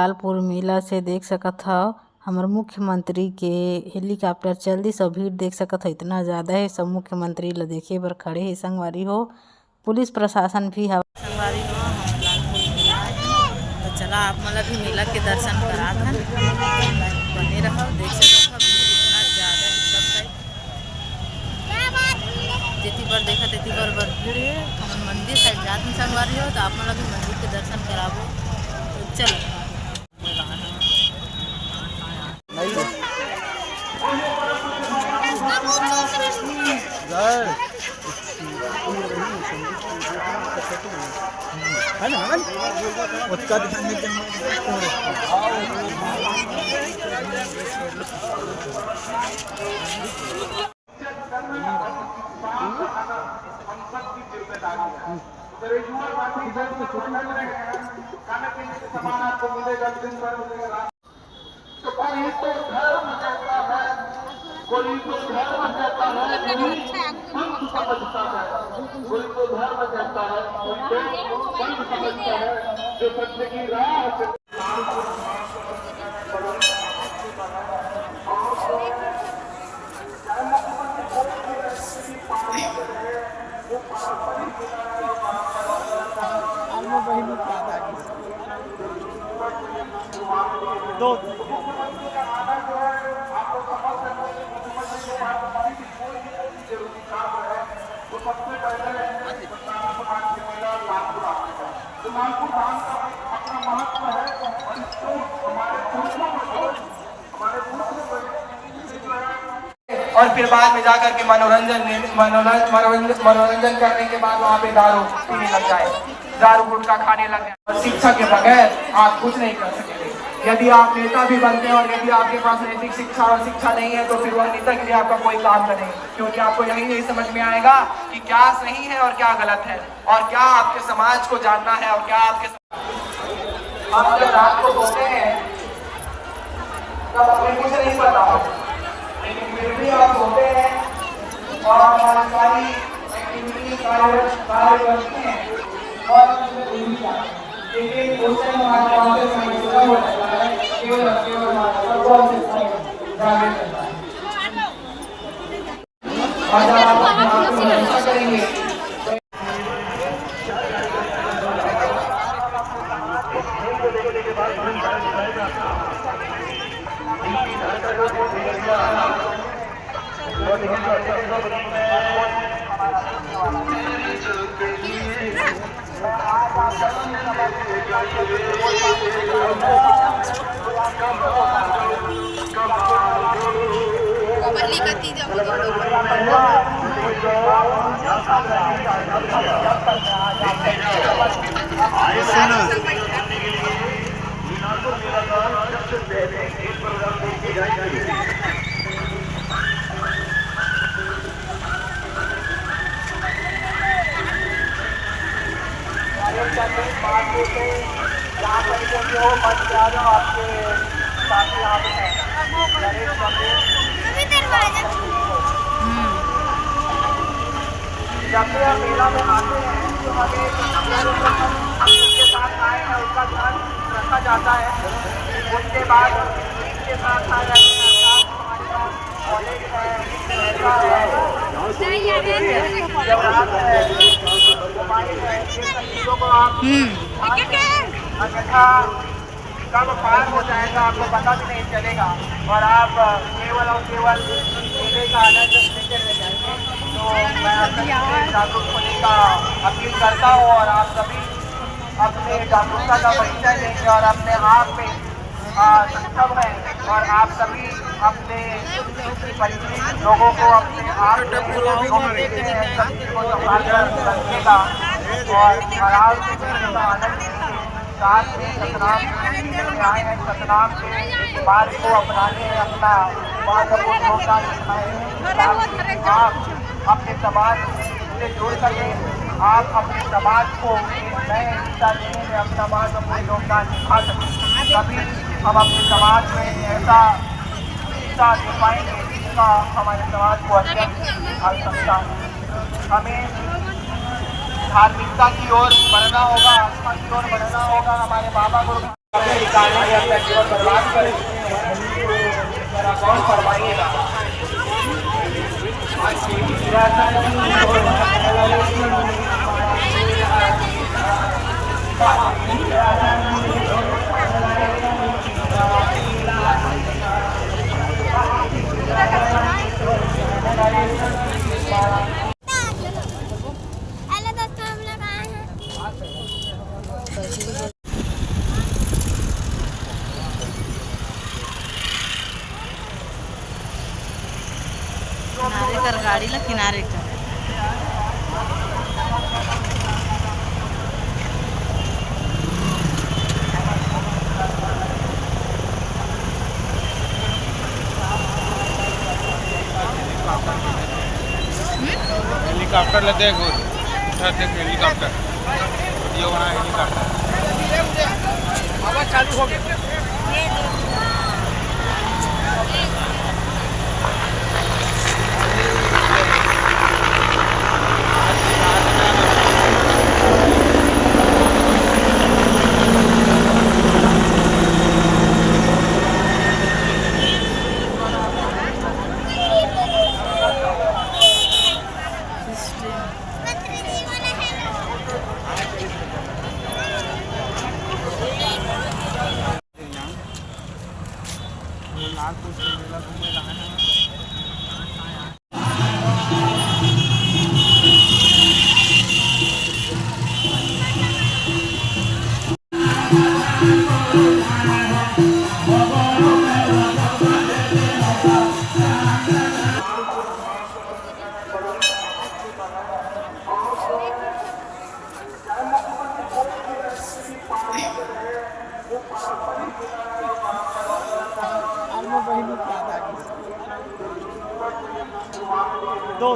गोपालपुर मेला से देख सकत हव हमर मुख्यमंत्री के हेलीकॉप्टर चल दिस और भीड़ देख सकत हो इतना ज़्यादा है। सब मुख्यमंत्री ला देखे बर खड़े हे संगवारी हो। पुलिस प्रशासन भी हवा संगवारी हो। हम लालपुर में आए हैं तो चला आप मन भी मेला के दर्शन करा थन। बने रहो देख सकत हो भीड़ इतना ज़्यादा है सब साइड जेती बर देखा तेती बर भीड़ है। हम मंदिर साइड जात में संगवारी हो तो आप मन भी मंदिर के दर्शन कराबो तो चलो। कोई तो धर्म कहता है पंथ समझता है, कोई तो धर्म कहता है पंथ समझता है, जो सत्य की राह से दो लालपुर धाम का अपना महत्व है और इसको हमारे पुरुषों और फिर बाद में जाकर के मनोरंजन करने के बाद वहाँ पे दारू पीने लग जाए, दारू गुटखा खाने लग जाए। और शिक्षा के बगैर आप कुछ नहीं कर सकेंगे। यदि आप नेता भी बनते हैं और यदि आपके पास नैतिक शिक्षा और शिक्षा नहीं है तो फिर वह नेता के लिए आपका कोई काम नहीं, क्योंकि आपको यही नहीं समझ में आएगा कि क्या सही है और क्या गलत है और क्या आपके समाज को जानना है और क्या आपके हम जब रात को सोते हैं तब हमें कुछ नहीं पता हो, लेकिन फिर भी आप सोते हैं और हमारी सारी एक्टिविटी कार्य करते हैं और उसमें भूल जाते हैं। लेकिन उस टाइम हमारे पास से समय पूरा हो जाता है, केवल हमारा भगवान से समय जाने करता है। आज आप ऐसा करेंगे आपके साथी यहाँ पे हैं जब भी हम मेला में आते हैं तो हमें जिसके साथ आए हैं उसका ध्यान रखा जाता है। उसके बाद जिसके साथ आ जाते हैं हमारे पास कॉलेज है, जवाहर है, मोबाइल है, इन सब चीज़ों को आप अन्यथा कब पार हो जाएगा आपको पता भी नहीं चलेगा और आप केवल और केवल मेले का आनंद लेते रह जाएंगे। तो मैं आपसे जागरूक होने का अपील करता हूँ और आप सभी अपने जागरूकता का परिचय देंगे और अपने आप में सक्षम हैं और आप सभी अपने परिचित लोगों को अपने आप सभी को संभाल कर रखिएगा और आराम से आनंद साथ में सतनाम आए हैं। सतनाम के मार्ग को अपनाने अपना महत्वपूर्ण योगदान दिखाएं। आप अपने समाज से जुड़ सके, आप अपने समाज को नए दिशा देने में अपना महत्वपूर्ण योगदान दिखा सकें। तभी हम अपने समाज में ऐसा दिशा दे पाएंगे जिसका हमारे समाज को अत्यंत आवश्यकता है। हमें धार्मिकता की ओर बढ़ना होगा, आस्था की ओर बढ़ना होगा। हमारे बाबा गुरु अपने निकालने या अपना जीवन बर्बाद करें, जरा कौन फरमाइएगा। किनारे कर गाड़ी ला किनारे कर। हेलीकॉप्टर ले देख उधर देख हेलीकॉप्टर ये बना हेलीकॉप्टर आवाज चालू हो गया। दो